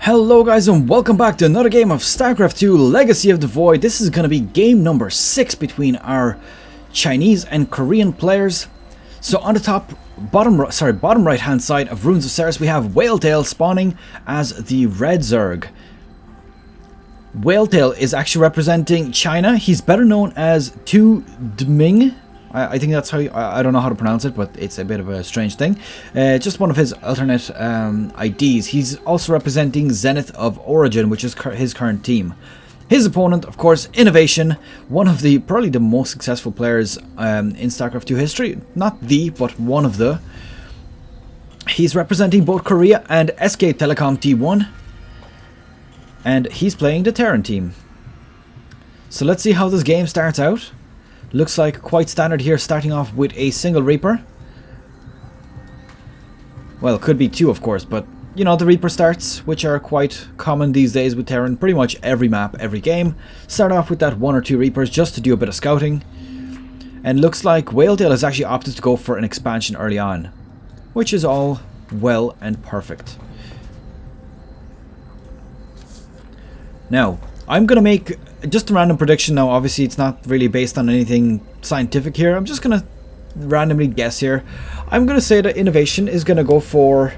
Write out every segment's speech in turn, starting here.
Hello guys and welcome back to another game of StarCraft 2 Legacy of the Void. This is going to be game number 6 between our Chinese and Korean players. So on the bottom right hand side of Ruins of Seras we have WhaleTail spawning as the Red Zerg. WhaleTail is actually representing China. He's better known as TooDming. I think that's how I don't know how to pronounce it, but it's a bit of a strange thing. Just one of his alternate IDs. He's also representing Zenith of Origin, which is his current team. His opponent, of course, INnoVation, one of the probably the most successful players in StarCraft 2 history. Not the, but one of the. He's representing both Korea and SK Telecom T1. And he's playing the Terran team. So let's see how this game starts out. Looks like quite standard here, starting off with a single Reaper. Well, could be two of course, but you know, the Reaper starts, which are quite common these days with Terran. Pretty much every map, every game. Start off with that one or two Reapers just to do a bit of scouting. And looks like WhaleTail has actually opted to go for an expansion early on, which is all well and perfect. Now, I'm going to make just a random prediction now. Obviously, it's not really based on anything scientific here. I'm just going to randomly guess here. I'm going to say that INnoVation is going to go for...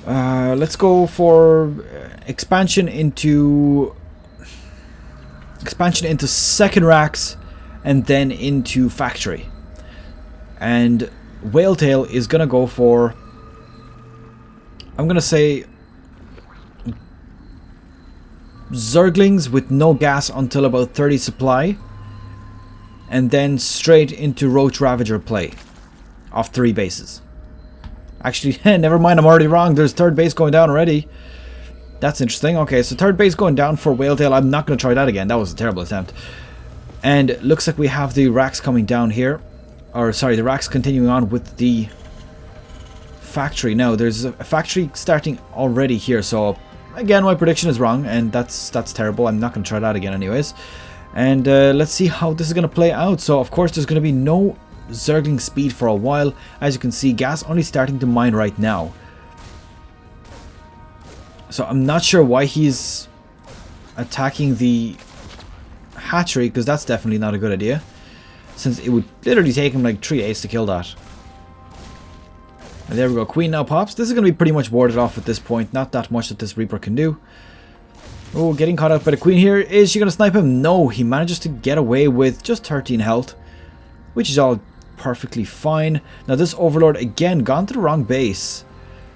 let's go for expansion into second racks and then into factory. And WhaleTail is going to go for... I'm going to say... Zerglings with no gas until about 30 supply, and then straight into Roach Ravager play off 3 bases. Actually, never mind, I'm already wrong. There's third base going down already. That's interesting. Okay, so third base going down for WhaleTail. I'm not going to try that again. That was a terrible attempt. And it looks like we have the racks coming down here. Or sorry, the racks continuing on with the factory. Now, there's a factory starting already here, so... Again, my prediction is wrong, and that's terrible. I'm not going to try that again anyways. And let's see how this is going to play out. So, of course, there's going to be no Zergling speed for a while. As you can see, gas only starting to mine right now. So, I'm not sure why he's attacking the hatchery, because that's definitely not a good idea. Since it would literally take him like 3 A's to kill that. And there we go, Queen now pops. This is going to be pretty much warded off at this point. Not that much that this Reaper can do. Oh, getting caught out by the Queen here. Is she going to snipe him? No, he manages to get away with just 13 health. Which is all perfectly fine. Now this Overlord, again, gone to the wrong base.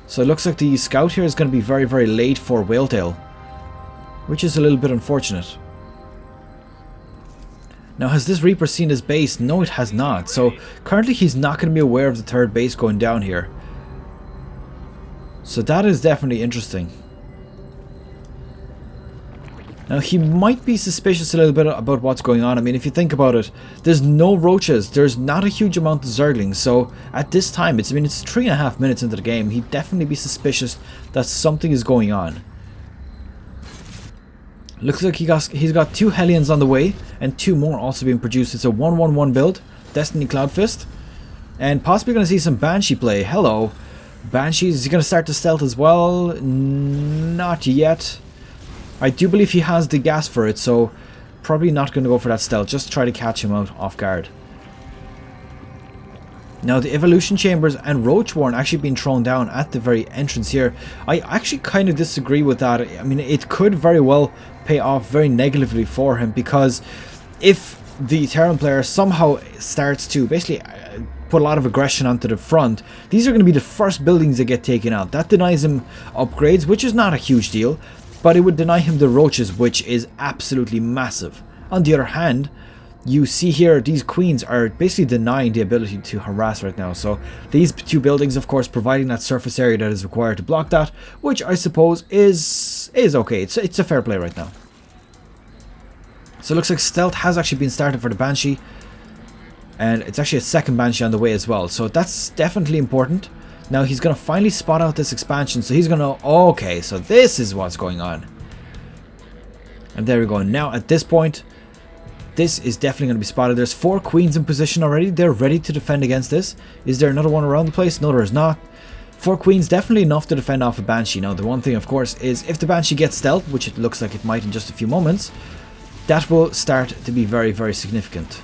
So it looks like the Scout here is going to be very, very late for WhaleTail. Which is a little bit unfortunate. Now, has this Reaper seen his base? No, it has not. So currently he's not going to be aware of the third base going down here. So that is definitely interesting. Now he might be suspicious a little bit about what's going on. I mean, if you think about it, there's no roaches. There's not a huge amount of Zerglings. So at this time, it's 3.5 minutes into the game. He'd definitely be suspicious that something is going on. Looks like he's got 2 Hellions on the way and 2 more also being produced. It's a 1-1-1 build, Destiny Cloud Fist, and possibly going to see some Banshee play. Hello. Banshees, is he going to start to stealth as well? Not yet. I do believe he has the gas for it, so probably not going to go for that stealth. Just try to catch him out off guard. Now the Evolution Chambers and Roach Warren actually being thrown down at the very entrance here. I actually kind of disagree with that. I mean, it could very well pay off very negatively for him, because if the Terran player somehow starts to basically put a lot of aggression onto the front, these are going to be the first buildings that get taken out. That denies him upgrades, which is not a huge deal, but it would deny him the roaches, which is absolutely massive. On the other hand, you see here these queens are basically denying the ability to harass right now. So these 2 buildings, of course, providing that surface area that is required to block that, which I suppose is okay. It's a fair play right now. So it looks like stealth has actually been started for the Banshee. And it's actually a second Banshee on the way as well. So that's definitely important. Now he's going to finally spot out this expansion. So he's going to... Okay, so this is what's going on. And there we go. Now at this point, this is definitely going to be spotted. There's 4 Queens in position already. They're ready to defend against this. Is there another one around the place? No, there is not. 4 queens, definitely enough to defend off a Banshee. Now, the one thing, of course, is if the Banshee gets stealth, which it looks like it might in just a few moments, that will start to be very, very significant.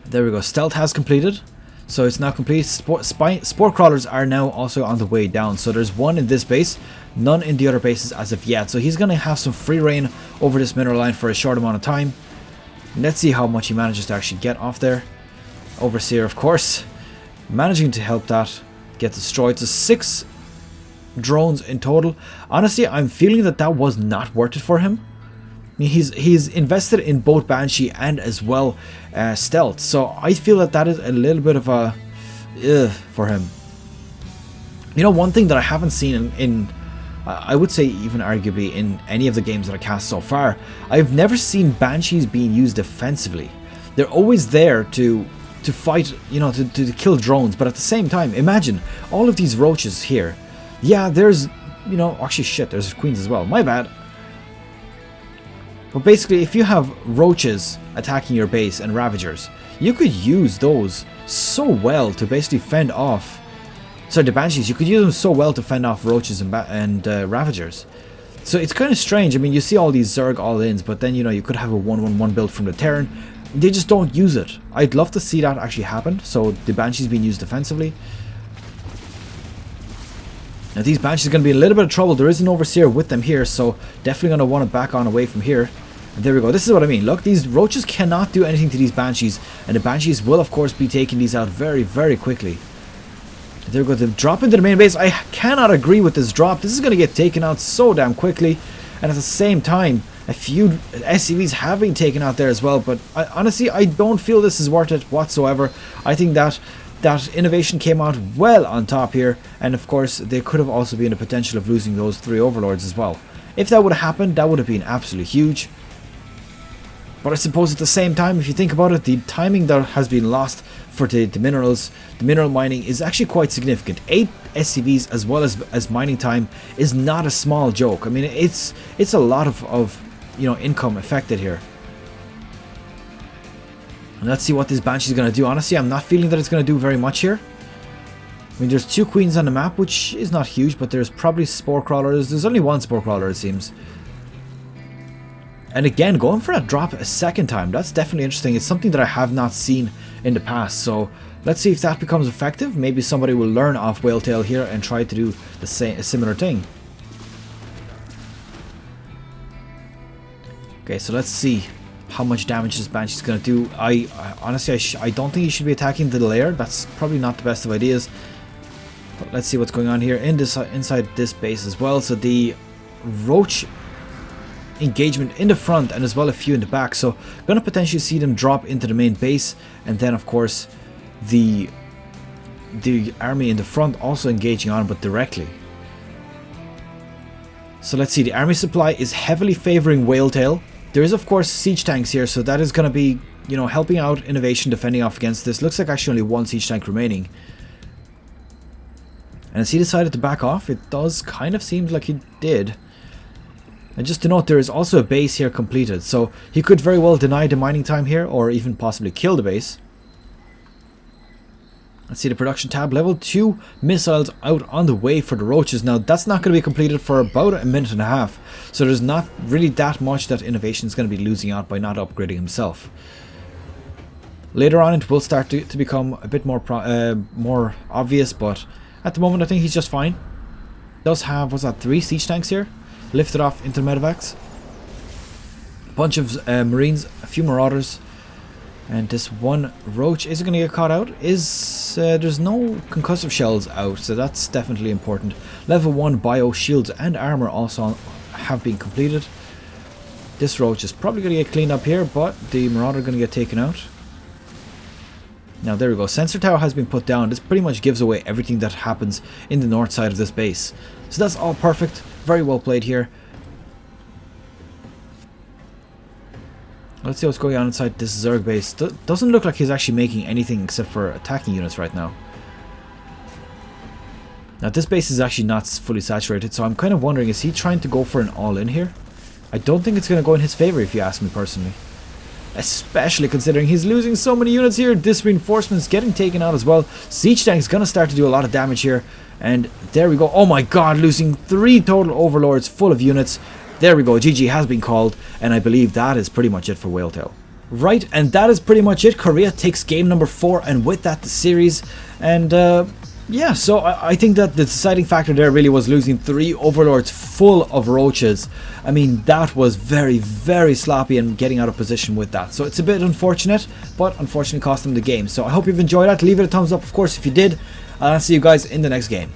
There we go. Stealth has completed. So it's now complete. Spore crawlers are now also on the way down. So there's one in this base, none in the other bases as of yet. So he's going to have some free reign over this mineral line for a short amount of time. Let's see how much he manages to actually get off there. Overseer, of course, managing to help that get destroyed. So 6 drones in total. Honestly, I'm feeling that that was not worth it for him. He's invested in both Banshee and as well Stealth, so I feel that that is a little bit of a for him. You know, one thing that I haven't seen in I would say even arguably in any of the games that I cast so far, I've never seen Banshees being used defensively. They're always there to fight, you know, to kill drones, but at the same time, imagine all of these roaches here. Yeah, there's, you know, actually shit, there's queens as well, my bad. But basically, if you have roaches attacking your base and ravagers, you could use those so well to basically fend off. Sorry, the Banshees, you could use them so well to fend off roaches and ravagers. So it's kind of strange. I mean, you see all these Zerg all-ins, but then, you know, you could have a 1-1-1 build from the Terran. They just don't use it. I'd love to see that actually happen. So the Banshees being used defensively. Now these Banshees are going to be in a little bit of trouble. There is an Overseer with them here, so definitely going to want to back on away from here. And there we go. This is what I mean. Look, these roaches cannot do anything to these Banshees, and the Banshees will, of course, be taking these out very, very quickly. There we go. The drop into the main base. I cannot agree with this drop. This is going to get taken out so damn quickly, and at the same time, a few SCVs have been taken out there as well. But honestly, I don't feel this is worth it whatsoever. I think that INnoVation came out well on top here, and of course, they could have also been a potential of losing those 3 overlords as well. If that would have happened, that would have been absolutely huge. But I suppose at the same time, if you think about it, the timing that has been lost for the minerals, the mineral mining is actually quite significant. 8 SCVs as well as mining time is not a small joke. I mean, it's a lot of you know, income affected here. And let's see what this Banshee is going to do. Honestly, I'm not feeling that it's going to do very much here. I mean, there's 2 queens on the map, which is not huge, but there's probably spore crawlers. There's only 1 spore crawler, it seems. And again, going for that drop a second time, that's definitely interesting. It's something that I have not seen in the past. So let's see if that becomes effective. Maybe somebody will learn off WhaleTail here and try to do a similar thing. Okay, so let's see how much damage this Banshee is going to do. Honestly, I don't think he should be attacking the lair. That's probably not the best of ideas. But let's see what's going on here in this inside this base as well. So the roach engagement in the front and as well a few in the back, so gonna potentially see them drop into the main base, and then of course the army in the front also engaging on, but directly. So let's see, the army supply is heavily favoring WhaleTail. There is of course siege tanks here, so that is gonna be, you know, helping out INnoVation defending off against this. Looks like actually only 1 siege tank remaining, and as he decided to back off, it does kind of seem like he did. And just to note, there is also a base here completed, so he could very well deny the mining time here, or even possibly kill the base. Let's see the production tab. Level 2 missiles out on the way for the roaches. Now, that's not going to be completed for about a minute and a half, so there's not really that much that INnoVation is going to be losing out by not upgrading himself. Later on, it will start to become a bit more obvious, but at the moment, I think he's just fine. Does have, what's that, 3 siege tanks here? Lifted off into medevacs. A bunch of marines, a few marauders, and this 1 roach is going to get caught out. There's no concussive shells out, so that's definitely important. Level 1 bio shields and armor also have been completed. This roach is probably going to get cleaned up here, but the marauder is going to get taken out. Now there we go, sensor tower has been put down. This pretty much gives away everything that happens in the north side of this base. So that's all perfect, very well played here. Let's see what's going on inside this Zerg base. Doesn't look like he's actually making anything except for attacking units right now. Now this base is actually not fully saturated, so I'm kind of wondering, is he trying to go for an all-in here? I don't think it's going to go in his favor if you ask me personally. especially considering he's losing so many units here. This reinforcement's getting taken out as well. Siege tank's gonna start to do a lot of damage here, and there we go. Oh my god, losing 3 total overlords full of units. There we go, GG has been called, and I believe that is pretty much it for WhaleTail. Right, and that is pretty much it. Korea takes game number 4, and with that the series. And yeah, so I think that the deciding factor there really was losing 3 overlords full of roaches. I mean, that was very, very sloppy and getting out of position with that. So it's a bit unfortunate, but unfortunately cost them the game. So I hope you've enjoyed that. Leave it a thumbs up, of course, if you did. And I'll see you guys in the next game.